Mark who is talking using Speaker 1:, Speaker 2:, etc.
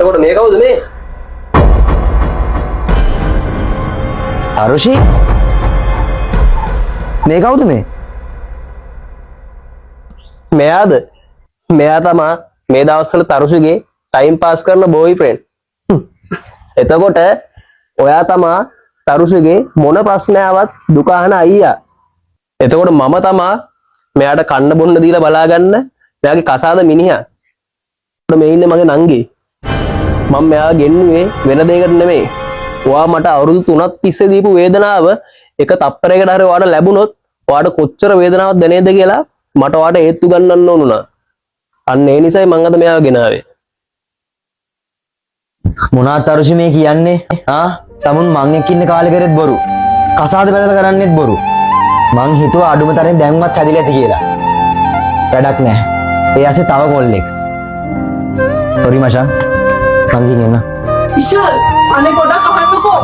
Speaker 1: එතකොට මේ කවුද මේ?
Speaker 2: අරුෂි මේ කවුද මේ?
Speaker 1: මෙයාද? මෙයා තමයි මේ දවස්වල තරුෂිගේ ටයිම් පාස් කරන බෝයි ෆ්‍රෙන්ඩ්. එතකොට ඔයා තමයි තරුෂිගේ මොන ප්‍රශ්නයවත් දුක අහන අයියා. එතකොට මම තමයි මෙයාට කන්න බොන්න දීලා බලාගන්න මෙයාගේ කසාද මිනිහා. මේ ඉන්නේ මගේ නංගි. මම මෙයා ගෙන්නුවේ වෙන දෙයකට නෙමෙයි. ඔයා මට අවුරුදු 3ක් තිස්සේ දීපු වේදනාව එක තප්පරයකට හරි ඔයාට ලැබුණොත් ඔයාට කොච්චර වේදනාවක් දැනේද කියලා මට ඔයාට හේතු ගන්නන්න ඕනුණා. අන්න ඒ නිසයි මං අද මෙයාව ගෙනාවේ.
Speaker 2: මොනවාත් අරුෂි මේ කියන්නේ? තමුන් මං එක්ක ඉන්න කාලේ කරෙත් බොරු. කසාද බදලා කරන්නෙත් බොරු. මං හිතුවා අඩුම තරමේ දැන්වත් හැදිලා ඇති කියලා. වැඩක් නැහැ. ඒ ඇසේ තව කොල්ලෙක්. සෝරි මචං. මං ගිහින් එන්න.
Speaker 3: විශාල් අනේ පොඩක් අහන්නකෝ.